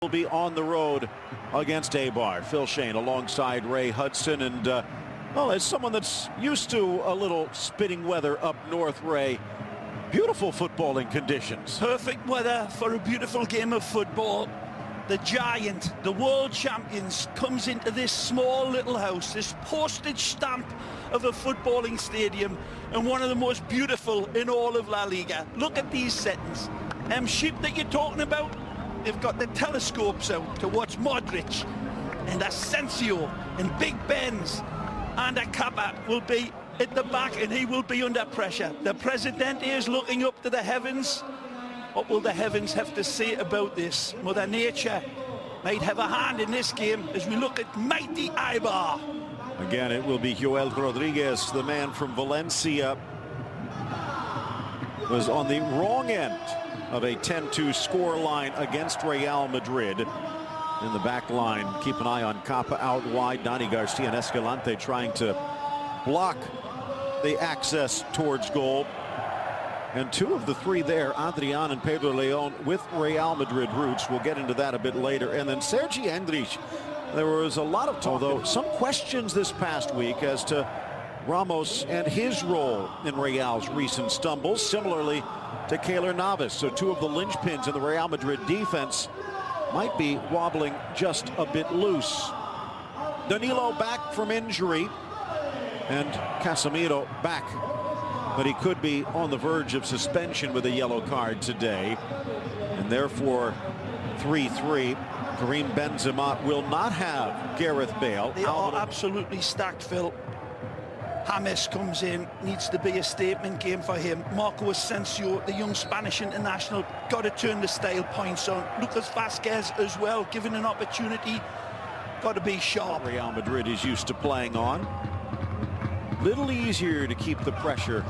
Will be on the road against Eibar. Phil Shane alongside Ray Hudson, and well, as someone that's used to a little spitting weather up north, Ray, beautiful footballing conditions. Perfect weather for a beautiful game of football. The giant, the world champions, comes into this small little house, this postage stamp of a footballing stadium, and one of the most beautiful in all of La Liga. Look at these settings. Sheep that you're talking about, they've got the telescopes out to watch Modric and Asensio and Big Benz, and Kappa will be at the back and he will be under pressure. The Presidente is looking up to the heavens. What will the heavens have to say about this? Mother Nature might have a hand in this game as we look at mighty Eibar. Again, it will be Joel Rodriguez, the man from Valencia, was on the wrong end of a 10-2 score line against Real Madrid. In the back line, keep an eye on Kappa out wide. Dani Garcia and Escalante trying to block the access towards goal. And two of the three there, Adrian and Pedro Leon, with Real Madrid roots. We'll get into that a bit later. And then Sergi Endrich. There was a lot of talk, although some questions this past week as to Ramos and his role in Real's recent stumbles, similarly to Keylor Navas. So two of the linchpins in the Real Madrid defense might be wobbling just a bit loose. Danilo back from injury, and Casemiro back, but he could be on the verge of suspension with a yellow card today, and therefore 3-3. Karim Benzema will not have Gareth Bale. They are absolutely stacked, Phil. James comes in, needs to be a statement game for him. Marco Asensio, the young Spanish international, got to turn the style points on. Lucas Vazquez as well, given an opportunity, got to be sharp. Real Madrid is used to playing on. Little easier to keep the pressure.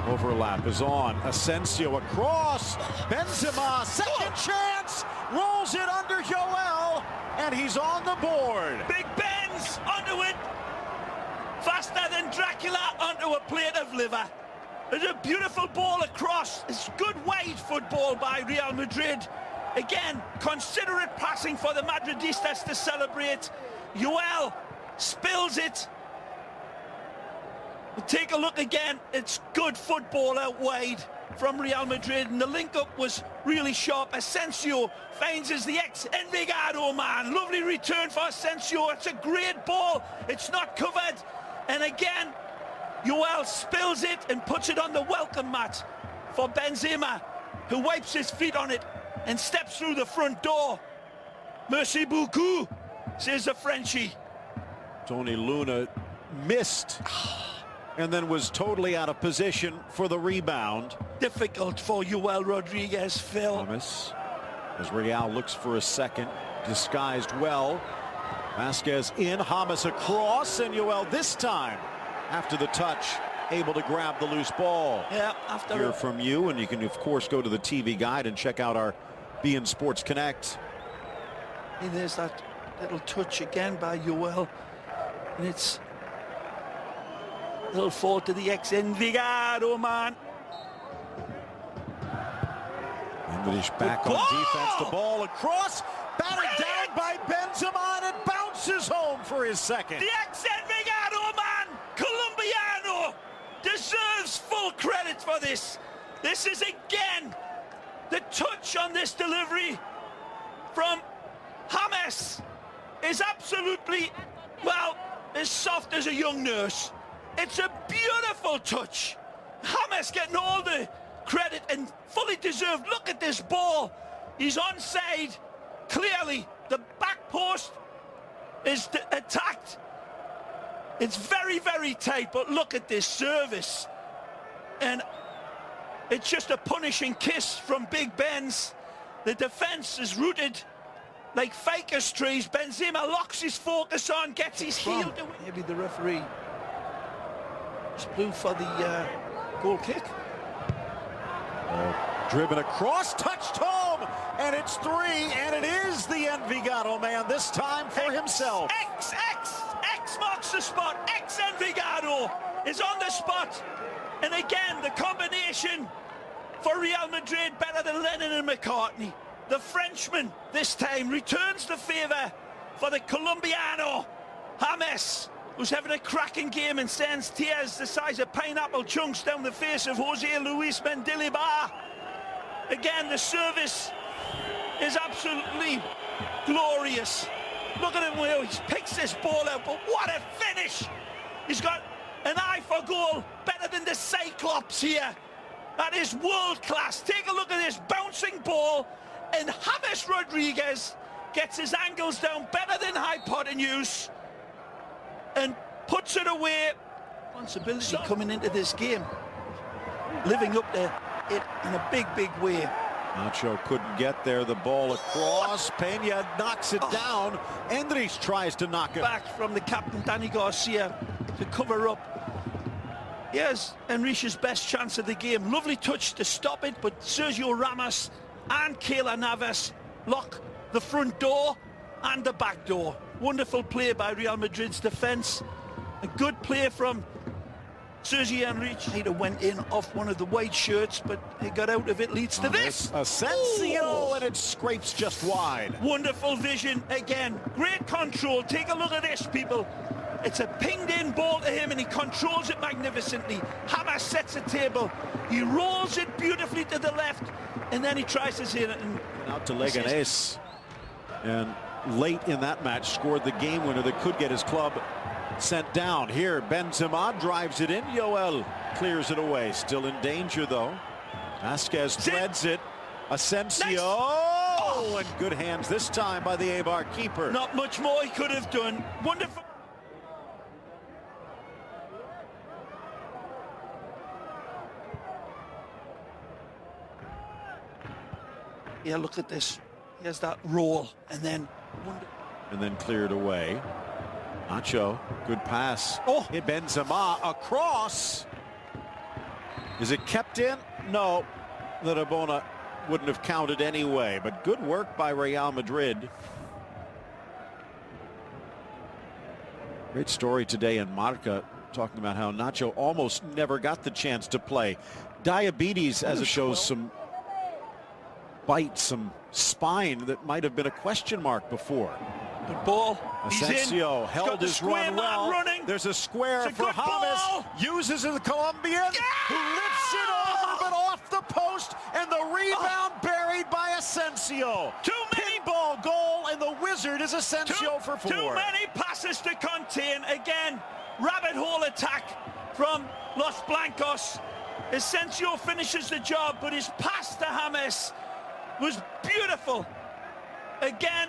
Overlap is on. Asensio across. Benzema, second chance, rolls it under Joel, and he's on the board. Big Benz onto it. Faster than Dracula onto a plate of liver. There's a beautiful ball across. It's good wide football by Real Madrid. Again, considerate passing for the Madridistas to celebrate. Joel spills it. Take a look again. It's good football out wide from Real Madrid, and the link-up was really sharp. Asensio finds as the ex-Envigado man. Lovely return for Asensio. It's a great ball. It's not covered. And again, Joel spills it and puts it on the welcome mat for Benzema, who wipes his feet on it and steps through the front door. Merci beaucoup, says the Frenchie. Tony Luna missed and then was totally out of position for the rebound. Difficult for Joel Rodriguez, Phil. Thomas, as Real looks for a second, disguised well. Vazquez in, James across, and Joel this time, after the touch, able to grab the loose ball. Yeah, after hear from you, and you can of course go to the TV guide and check out our beIN Sports Connect. And there's that little touch again by Joel, and it's a little fall to the ex-Envigado man. English back on defense, the ball across, batted down by Benzema, and it bounces home for his second. The ex-Envigado man, Colombiano, deserves full credit for this. This is again the touch on this delivery from James is absolutely, well, as soft as a young nurse. It's a beautiful touch. James getting all the credit and fully deserved. Look at this ball. He's onside. Clearly, the back post is attacked. It's very, very tight, but look at this service. And it's just a punishing kiss from Big Benz. The defense is rooted like ficus trees. Benzema locks his focus on, gets his heel. Maybe the referee just blew for the goal kick. Driven across, touched home, and it's three, and it is the Envigado man, this time for himself. X marks the spot. Ex-Envigado is on the spot. And again, the combination for Real Madrid better than Lennon and McCartney. the Frenchman this time returns the favour for the Colombiano. James, who's having a cracking game and sends tears the size of pineapple chunks down the face of Jose Luis Mendilibar. Again, the service is absolutely glorious. Look at him where he picks this ball out, but what a finish! He's got an eye for goal, better than the Cyclops here. That is world class. Take a look at this bouncing ball, and James Rodriguez gets his angles down better than hypotenuse and puts it away. Responsibility coming into this game, living up to it in a big, big way. Nacho couldn't get there. The ball across. Peña knocks it down. Endrich tries to knock it back from the captain, Danny Garcia, to cover up. Here's Enrique's best chance of the game. Lovely touch to stop it, but Sergio Ramos and Keylor Navas lock the front door and the back door. Wonderful play by Real Madrid's defence. A good play from Sergio Enrique. He went in off one of the white shirts, but he got out of it. Leads to this. Asensio, and it scrapes just wide. Wonderful vision again. Great control. Take a look at this, people. It's a pinged-in ball to him, and he controls it magnificently. James sets a table. He rolls it beautifully to the left, and then he tries to hit it. And out to Leganés, and late in that match scored the game winner that could get his club sent down. Here, Benzema drives it in. Yoel clears it away. Still in danger, though. Vasquez threads it. Asensio. Nice. Oh, and good hands this time by the Eibar keeper. Not much more he could have done. Wonderful. Yeah, look at this. Here's that roll, and then cleared away. Nacho, good pass. Oh, hit Benzema across. Is it kept in? No, the Rabona wouldn't have counted anyway, but good work by Real Madrid. Great story today in Marca, talking about how Nacho almost never got the chance to play. Diabetes, as it shows, some bite, some spine that might have been a question mark before. Good ball. Asensio held his run well. Running. There's a square for James. Uses the Colombian, who lifts it over, but off the post, and the rebound buried by Asensio. Too many. Pinball goal, and the wizard is Asensio for 4. Too many passes to contain. Again, rabbit hole attack from Los Blancos. Asensio finishes the job, but his pass to James was beautiful. Again,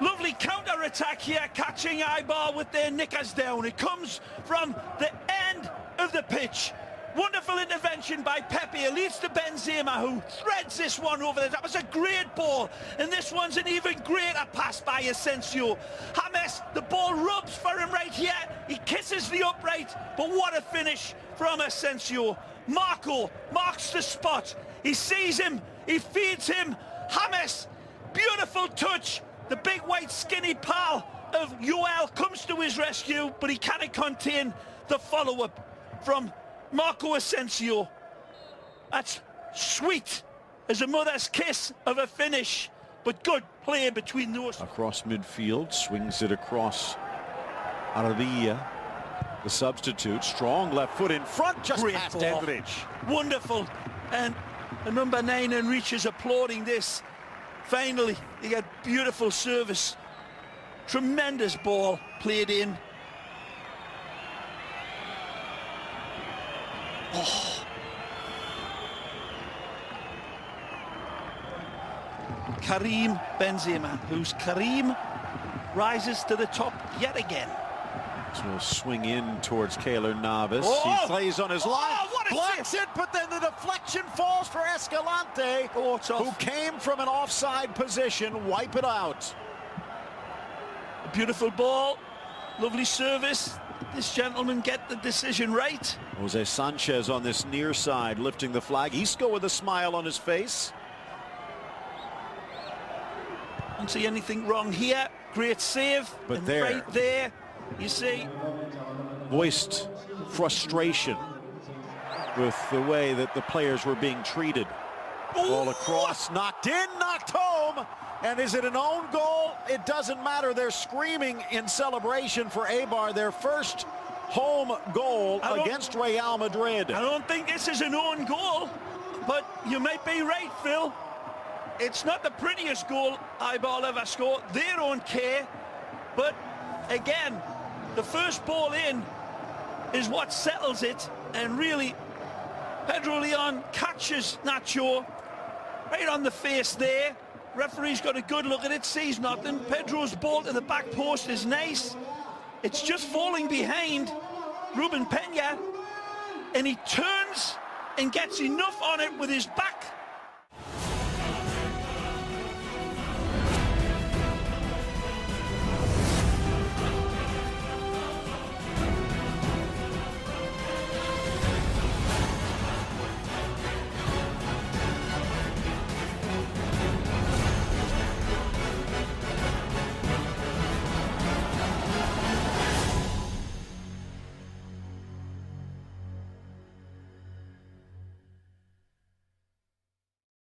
lovely counter-attack here, catching Eibar with their knickers down. It comes from the end of the pitch. Wonderful intervention by Pepe. It leads to Benzema, who threads this one over there. That was a great ball, and this one's an even greater pass by Asensio. James, the ball rubs for him right here. He kisses the upright, but what a finish from Asensio. Marco marks the spot. He sees him, he feeds him. James, beautiful touch. The big white skinny pal of Yoel comes to his rescue, but he cannot contain the follow-up from Marco Asensio. That's sweet as a mother's kiss of a finish, but good play between those. Across midfield, swings it across Arvilla, the substitute. Strong left foot in front, just great past ball. Endrich. Wonderful, and the number 9 Enrique is applauding this. Finally, he got beautiful service. Tremendous ball played in. Oh. Karim Benzema, whose Karim rises to the top yet again. So we'll swing in towards Keylor Navas. Oh! He plays on his line, blocks it, but then the deflection falls for Escalante, who came from an offside position. Wipe it out. A beautiful ball, lovely service. This gentleman get the decision right. Jose Sanchez on this near side, lifting the flag. Isco with a smile on his face. Don't see anything wrong here. Great save. But and there, right there, you see, voiced frustration with the way that the players were being treated. Ball across, knocked in, knocked home. And is it an own goal? It doesn't matter. They're screaming in celebration for Eibar, their first home goal against Real Madrid. I don't think this is an own goal, but you might be right, Phil. It's not the prettiest goal Eibar ever scored. They don't care. But again, the first ball in is what settles it. And really, Pedro Leon catches Nacho right on the face there. Referee's got a good look at it, sees nothing. Pedro's ball to the back post is nice. It's just falling behind Ruben Peña, and he turns and gets enough on it with his back